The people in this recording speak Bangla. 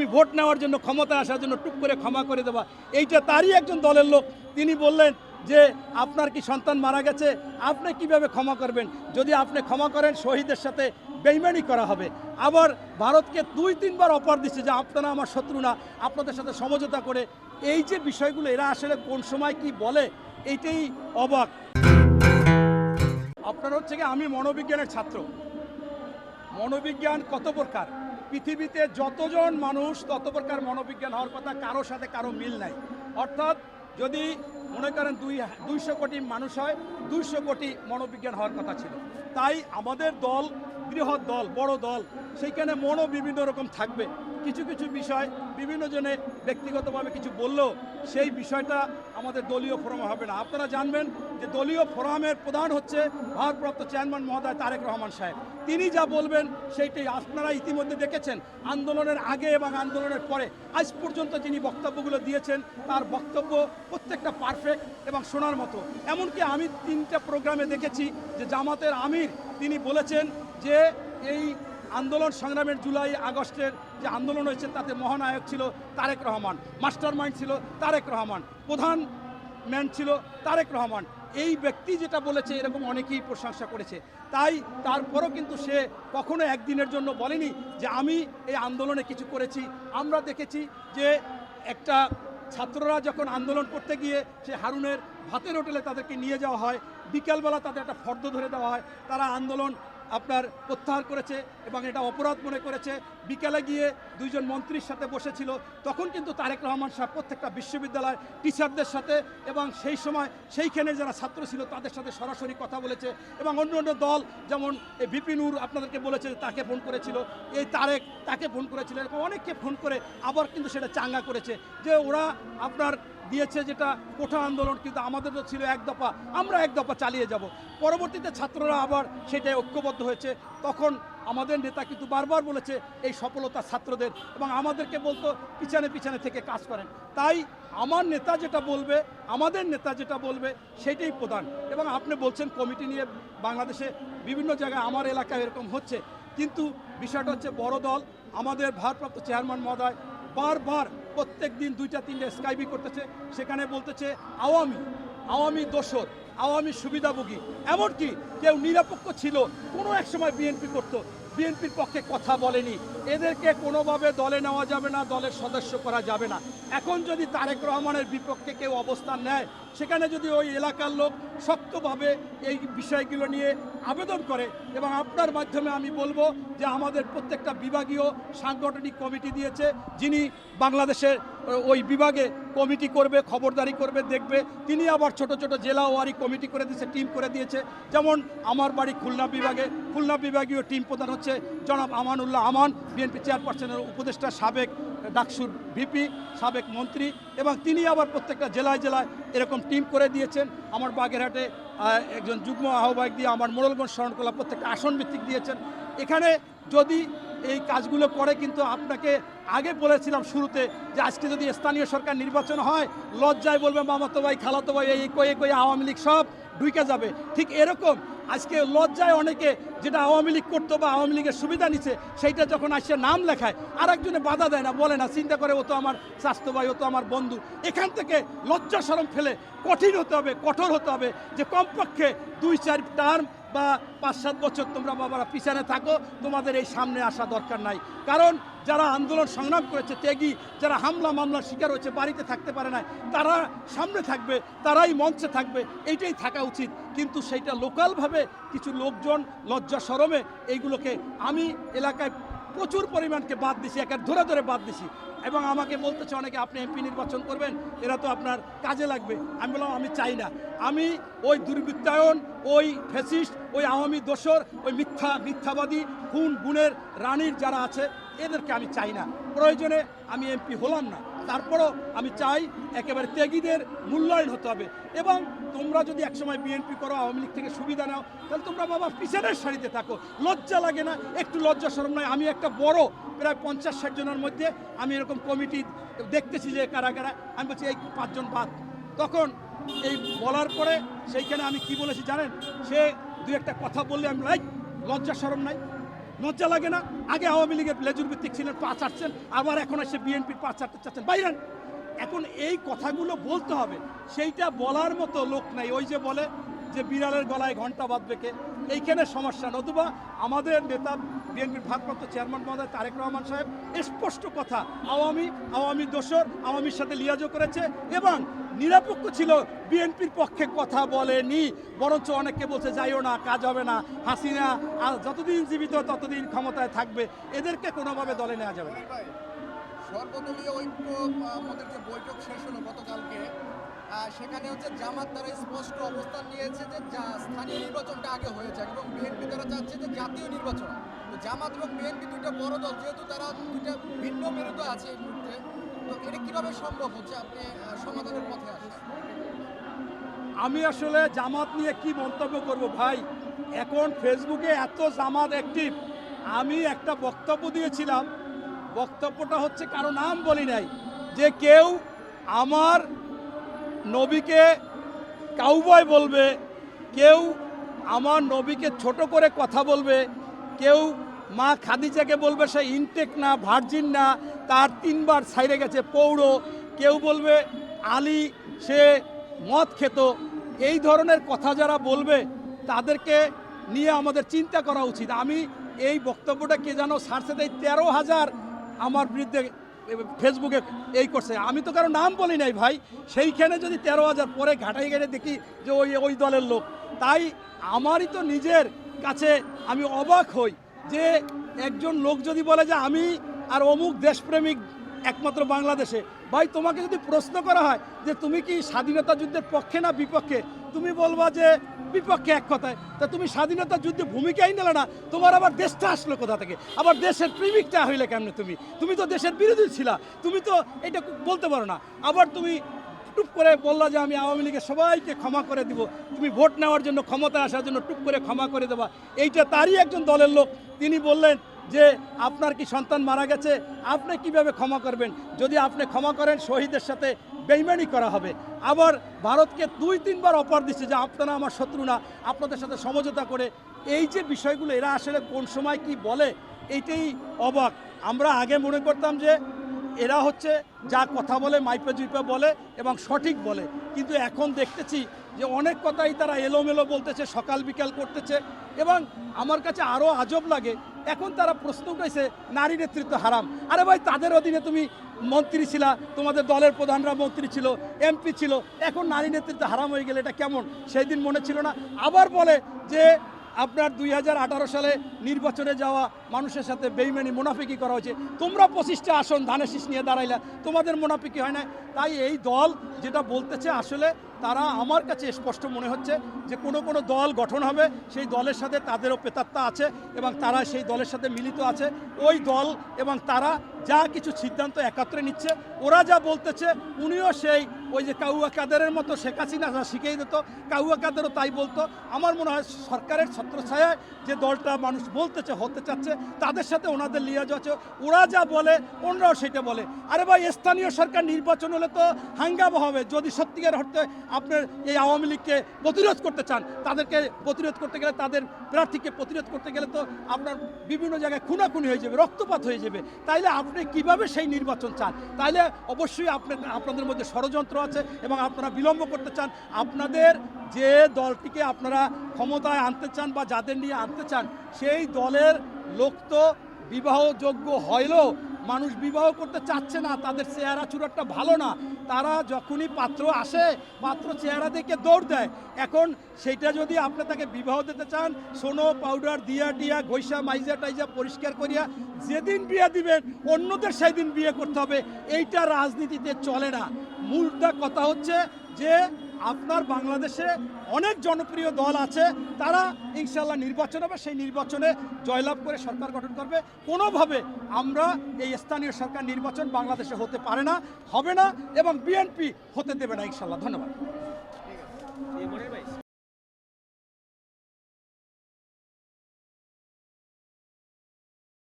তুমি ভোট নেওয়ার জন্য ক্ষমতায় আসার জন্য টুক করে ক্ষমা করে দেবা, এইটা তারই একজন দলের লোক। তিনি বললেন যে আপনার কি সন্তান মারা গেছে, আপনি কিভাবে ক্ষমা করবেন? যদি আপনি ক্ষমা করেন শহীদের সাথে বেইমানি করা হবে। আবার ভারতকে 2-3 বার অফার দিচ্ছে যে আপনারা আমার শত্রু না, আপনাদের সাথে সমঝোতা করে। এই যে বিষয়গুলো এরা আসলে কোন সময় কি বলে, এইটাই অবাক। আপনার হচ্ছে কি, আমি মনোবিজ্ঞানের ছাত্র। মনোবিজ্ঞান কত প্রকার, পৃথিবীতে যতজন মানুষ তত প্রকার মনোবিজ্ঞান হওয়ার কথা, কারোর সাথে কারো মিল নাই। অর্থাৎ যদি মনে করেন 200 কোটি মানুষ হয়, 200 কোটি মনোবিজ্ঞান হওয়ার কথা ছিল। তাই আমাদের দল বৃহৎ দল, বড় দল, সেইখানে মনও বিভিন্ন রকম থাকবে। কিছু কিছু বিষয় বিভিন্ন জনে ব্যক্তিগতভাবে কিছু বললেও সেই বিষয়টা আমাদের দলীয় ফোরামে হবে না। আপনারা জানবেন যে দলীয় ফোরামের প্রধান হচ্ছে ভারপ্রাপ্ত চেয়ারম্যান মহোদয় তারেক রহমান সাহেব। তিনি যা বলবেন সেইটাই। আপনারা ইতিমধ্যে দেখেছেন আন্দোলনের আগে এবং আন্দোলনের পরে আজ পর্যন্ত যিনি বক্তব্যগুলো দিয়েছেন, তার বক্তব্য প্রত্যেকটা পারফেক্ট এবং শোনার মতো। এমনকি আমি 3টা প্রোগ্রামে দেখেছি যে জামাতের আমির তিনি বলেছেন যে এই আন্দোলন সংগ্রামের জুলাই আগস্টের যে আন্দোলন হয়েছে তাতে মহানায়ক ছিল তারেক রহমান, মাস্টার মাইন্ড ছিল তারেক রহমান, প্রধান ম্যান ছিল তারেক রহমান। এই ব্যক্তি যেটা বলেছে এরকম অনেকেই প্রশংসা করেছে। তাই তারপরও কিন্তু সে কখনো একদিনের জন্য বলেনি যে আমি এই আন্দোলনে কিছু করেছি। আমরা দেখেছি যে একটা ছাত্ররা যখন আন্দোলন করতে গিয়ে সে হারুনের ভাতের হোটেলে তাদেরকে নিয়ে যাওয়া হয়, বিকালবেলা তাদের একটা ফর্দ ধরে দেওয়া হয়, তারা আন্দোলন আপনার প্রত্যাহার করেছে এবং এটা অপরাধ মনে করেছে। বিকালে গিয়ে 2জন মন্ত্রীর সাথে বসেছিল, তখন কিন্তু তারেক রহমান সাহেব প্রত্যেকটা বিশ্ববিদ্যালয় টিচারদের সাথে এবং সেই সময় সেইখানে যারা ছাত্র ছিল তাদের সাথে সরাসরি কথা বলেছে। এবং অন্য অন্য দল যেমন এই ভিপি নূর আপনাদেরকে বলেছে তাকে ফোন করেছিল, এই তারেক তাকে ফোন করেছিল, এরকম অনেককে ফোন করে আবার কিন্তু সেটা চাঙ্গা করেছে যে ওরা আপনার দিয়েছে যেটা কোঠা আন্দোলন, কিন্তু আমাদের তো ছিল 1 দফা, আমরা 1 দফা চালিয়ে যাব। পরবর্তীতে ছাত্ররা আবার সেটাই ঐক্যবদ্ধ হয়েছে। তখন আমাদের নেতা কিন্তু বারবার বলেছে এই সফলতা ছাত্রদের, এবং আমাদেরকে বলতো পিছনে পিছনে থেকে কাজ করেন। তাই আমার নেতা যেটা বলবে, আমাদের নেতা যেটা বলবে সেটাই প্রধান। এবং আপনি বলছেন কমিটি নিয়ে বাংলাদেশে বিভিন্ন জায়গায়, আমার এলাকায় এরকম হচ্ছে, কিন্তু বিষয়টা হচ্ছে বড় দল আমাদের ভারপ্রাপ্ত চেয়ারম্যান মহোদয় বারবার প্রত্যেক দিন 2টা-3টা স্কাইবি করতেছে, সেখানে বলতেছে আওয়ামী দোসর, আওয়ামী সুবিধাভোগী। এমনকি কেউ নিরপেক্ষ ছিল, কোনো এক সময় বিএনপি করতো, বিএনপির পক্ষে কথা বলেনি। এদেরকে কোনোভাবে দলে নেওয়া যাবে না, দলের সদস্য করা যাবে না। এখন যদি তারেক রহমানের বিপক্ষে কেউ অবস্থান নেয়, সেখানে যদি ওই এলাকার লোক শক্তভাবে এই বিষয়গুলো নিয়ে আবেদন করে, এবং আপনার মাধ্যমে আমি বলবো যে আমাদের প্রত্যেকটা বিভাগীয় সাংগঠনিক কমিটি দিয়েছে, যিনি বাংলাদেশের ওই বিভাগে কমিটি করবে, খবরদারি করবে, দেখবে। তিনি আবার ছোট ছোট জেলা ওয়ারি কমিটি করে দিয়েছে, টিম করে দিয়েছে। যেমন আমার বাড়ি খুলনা বিভাগে, খুলনা বিভাগীয় টিম প্রধান হচ্ছে জনাব আমানুল্লাহ আমান, বিএনপি চেয়ারপারসনের উপদেষ্টা, সাবেক ডাকসুর ভিপি, সাবেক মন্ত্রী, এবং তিনি আবার প্রত্যেকটা জেলায় জেলায় এরকম টিম করে দিয়েছেন। আমার বাগেরহাটে একজন যুগ্ম আহ্বায়ক দিয়ে, আমার মোড়লগঞ্জ শরণখোলা প্রত্যেকটা আসন ভিত্তিক দিয়েছেন। এখানে যদি এই কাজগুলো করে, কিন্তু আপনাকে আগে বলেছিলাম শুরুতে যে আজকে যদি স্থানীয় সরকার নির্বাচন হয়, লজ্জায় বলবে মামাতো ভাই, খালাতো ভাই, এই কয়ে আওয়ামী লীগ সব ঢুকে যাবে। ঠিক এরকম আজকে লজ্জায় অনেকে যেটা আওয়ামী লীগ করতো বা আওয়ামী লীগের সুবিধা নিচ্ছে, সেইটা যখন আসছে নাম লেখায় আর একজনে বাধা দেয় না, বলে না, চিন্তা করে ও তো আমার স্বাস্থ্য ভাই, ও তো আমার বন্ধু। এখান থেকে লজ্জা শরম ফেলে কঠিন হতে হবে, কঠোর হতে হবে, যে কমপক্ষে 2-4 টার্ম বা 5-7 বছর তোমরা বাবারা পিছনে থাকো, তোমাদের এই সামনে আসা দরকার নাই। কারণ যারা আন্দোলন সংগ্রাম করেছে, ত্যাগী, যারা হামলা মামলার শিকার হয়েছে, বাড়িতে থাকতে পারে না, তারা সামনে থাকবে, তারাই মঞ্চে থাকবে, এইটাই থাকা উচিত। কিন্তু সেইটা লোকালভাবে কিছু লোকজন লজ্জা শরমে এইগুলোকে, আমি এলাকায় প্রচুর পরিমাণকে বাদ দিছি, একের ধরে ধরে বাদ দিছি। এবং আমাকে বলতেছে অনেকে আপনি এমপি নির্বাচন করবেন, এরা তো আপনার কাজে লাগবে। আমি বললাম আমি চাই না। আমি ওই দুর্বৃত্তায়ন, ওই ফ্যাসিস্ট, ওই আওয়ামী দোসর, ওই মিথ্যাবাদী খুন গুণের রানীর যারা আছে, এদেরকে আমি চাই না। প্রয়োজনে আমি এমপি হলাম না, তারপরও আমি চাই একেবারে ত্যাগীদের মূল্যায়ন হতে হবে। এবং তোমরা যদি একসময় বিএনপি করো, আওয়ামী লীগ থেকে সুবিধা নাও, তাহলে তোমরা বাবা পিছনের সারিতে থাকো। লজ্জা লাগে না? একটু লজ্জা শরম নয়? আমি একটা বড় প্রায় 50-60 জনের মধ্যে আমি এরকম কমিটি দেখতেছি যে কারা কারা, আমি বলছি এই 5 জন বাদ। তখন এই বলার পরে সেইখানে আমি কি বলেছি জানেন? সে 2-1টা কথা বললে আমি লজ্জা শরম নাই? লজ্জা লাগে না? আগে আওয়ামী লীগের লেজুর ভিত্তিক ছিলেন, পা চাটছেন, আবার এখন এসে বিএনপির পা চাটতে চাচ্ছেন, বাইরেন। এখন এই কথাগুলো বলতে হবে, সেইটা বলার মতো লোক নাই। ওই যে বলে যে বিড়ালের গলায় ঘন্টা বাঁধবে কে, এইখানে সমস্যা। নতুবা আমাদের নেতা বিএনপির ভারপ্রাপ্ত চেয়ারম্যান মহোদয় তারেক রহমান সাহেব স্পষ্ট কথা, আওয়ামী দোসর, আওয়ামীর সাথে লিয়াজও করেছে এবং নিরপেক্ষ ছিল, বিএনপির পক্ষে কথা বলেনি। বরঞ্চ অনেককে বলছে যাইও না, কাজ হবে না, হাসিনা আর যতদিন জীবিত ততদিন ক্ষমতায় থাকবে, এদেরকে কোনোভাবে দলে নেওয়া যাবে না। সর্বদলীয় ঐক্য আমাদের যে বৈঠক শেষ হলো গতকালকে, সেখানে হচ্ছে জামাত তারা স্পষ্ট অবস্থান নিয়েছে যে স্থানীয় নির্বাচনটা আগে হয়ে যাক এবং বিএনপি তারা চাচ্ছে যে জাতীয় নির্বাচন। তো জামাত এবং বিএনপি দুইটা বড় দল, যেহেতু তারা দুইটা ভিন্ন বিরোধী আছে এই মুহূর্তে, তো এটা কিভাবে সম্ভব হচ্ছে আপনি সমাধানের পথে আসেন? আমি আসলে জামাত নিয়ে কি মন্তব্য করব ভাই, এখন ফেসবুকে এত জামাত অ্যাক্টিভ। আমি একটা বক্তব্য দিয়েছিলাম, বক্তব্যটা হচ্ছে কারো নাম বলি নাই, যে কেউ আমার নবীকে কাউবয় বলবে, কেউ আমার নবীকে ছোট করে কথা বলবে, কেউ মা খাদিজাকে বলবে সে ইনটেক না, ভার্জিন না, তার 3 বার ছাইরে গেছে পৌড়, কেউ বলবে আলী সে মদ খেত। এই ধরনের কথা যারা বলবে তাদেরকে নিয়ে আমাদের চিন্তা করা উচিত। আমি এই বক্তব্যটা কে যেন সার্চে দেয়, 13,000 আমার বিরুদ্ধে ফেসবুকে এই করছে। আমি তো কারো নাম বলি নাই ভাই, সেইখানে যদি 13,000 পরে ঘাটাই গেলে দেখি যে ওই দলের লোক, তাই আমারই তো নিজের কাছে আমি অবাক হই যে একজন লোক যদি বলে যে আমি আর অমুক দেশপ্রেমিক একমাত্র বাংলাদেশে। ভাই তোমাকে যদি প্রশ্ন করা হয় যে তুমি কি স্বাধীনতা যুদ্ধের পক্ষে না বিপক্ষে, তুমি বলবা যে বিপক্ষে এক কথায়। তা তুমি স্বাধীনতা যুদ্ধে ভূমিকাই নিলে না, তোমার আবার দেশটা আসলো কোথা থেকে? আবার দেশের প্রেমিকটা হইলে কেমনে? তুমি তো দেশের বিরোধী ছিলা, তুমি তো এটা বলতে পারো না। আবার তুমি টুপ করে বললা যে আমি আওয়ামী লীগের সবাইকে ক্ষমা করে দিব, তুমি ভোট নেওয়ার জন্য, ক্ষমতায় আসার জন্য টুপ করে ক্ষমা করে দেবা। এইটা তারই একজন দলের লোক, তিনি বললেন যে আপনার কি সন্তান মারা গেছে, আপনি কিভাবে ক্ষমা করবেন? যদি আপনি ক্ষমা করেন শহীদের সাথে বেইমানি করা হবে। আবার ভারতকে 2-3 বার অফার দিচ্ছে যে আপনারা আমার শত্রু না, আপনাদের সাথে সমঝোতা করে। এই যে বিষয়গুলো এরা আসলে কোন সময় কি বলে, এইটাই অবাক। আমরা আগে মনে করতাম যে এরা হচ্ছে যা কথা বলে মাইপে জুইপে বলে এবং সঠিক বলে, কিন্তু এখন দেখতেছি যে অনেক কথাই তারা এলোমেলো বলতেছে, সকাল বিকাল করতেছে। এবং আমার কাছে আরও আজব লাগে, এখন তারা প্রশ্ন উঠেছে নারী নেতৃত্ব হারাম। আরে ভাই, তাদের অধীনে তুমি মন্ত্রী ছিলা, তোমাদের দলের প্রধানরা মন্ত্রী ছিল, এমপি ছিল, এখন নারী নেতৃত্ব হারাম হয়ে গেলে এটা কেমন? সেই দিন মনে ছিল না? আবার বলে যে আপনার 2018 সালে নির্বাচনে যাওয়া মানুষের সাথে বেইমানি মুনাফিকি করা হয়েছে। তোমরা 25টা আসন ধানের শীষ নিয়ে দাঁড়াইলা, তোমাদের মুনাফিকি হয় না? তাই এই দল যেটা বলতেছে, আসলে তারা আমার কাছে স্পষ্ট মনে হচ্ছে যে কোনো দল গঠন হবে, সেই দলের সাথে তাদেরও প্রেতাত্মা আছে এবং তারা সেই দলের সাথে মিলিত আছে। ওই দল এবং তারা যা কিছু সিদ্ধান্ত একত্রে নিচ্ছে, ওরা যা বলতেছে, উনিও সেই ওই যে কাউয়া কাদেরের মতো শেখ হাসিনা যা শিখিয়ে দিত, কাউয়া কাদেরও তাই বলতো। আমার মনে হয় সরকারের ছত্রছায়ায় যে দলটা মানুষ বলতেছে হতে চাচ্ছে, তাদের সাথে ওনাদের লিয়াজ আছে, ওরা যা বলে ওনারাও সেটা বলে। আরে ভাই, স্থানীয় সরকার নির্বাচন হলে তো হাঙ্গামা হবে। যদি সত্যিকার অর্থে আপনার এই আওয়ামী লীগকে প্রতিরোধ করতে চান, তাদেরকে প্রতিরোধ করতে গেলে, তাদের প্রার্থীকে প্রতিরোধ করতে গেলে তো আপনার বিভিন্ন জায়গায় খুনাখুনি হয়ে যাবে, রক্তপাত হয়ে যাবে। তাইলে আপনি কিভাবে সেই নির্বাচন চান? তাইলে অবশ্যই আপনাদের মধ্যে ষড়যন্ত্র আছে এবং আপনারা বিলম্ব করতে চান। আপনাদের যে দলটিকে আপনারা ক্ষমতায় আনতে চান বা যাদের নিয়ে আনতে চান, সেই দলের লোক তো বিবাহযোগ্য হইলেও মানুষ বিবাহ করতে চাচ্ছে না, তাদের চেহারা চূড়াটা ভালো না। তারা যখনই পাত্র আসে, পাত্র চেহারা দেখে দৌড় দেয়। এখন সেইটা যদি আপনি তাকে বিবাহ দিতে চান, সোনো পাউডার দিয়া টিয়া ঘইসা মাইজা টাইজা পরিষ্কার করিয়া যেদিন বিয়ে দিবেন, অন্যদের সেই দিন বিয়ে করতে হবে, এইটা রাজনীতিতে চলে না। মূলটা কথা হচ্ছে যে আপনার বাংলাদেশে অনেক জনপ্রিয় দল আছে, তারা ইনশাল্লাহ নির্বাচন হবে, সেই নির্বাচনে জয়লাভ করে সরকার গঠন করবে। কোনোভাবে আমরা এই স্থানীয় সরকার নির্বাচন বাংলাদেশে হতে পারে না, হবে না এবং বিএনপি হতে দেবে না ইনশাল্লাহ। ধন্যবাদ।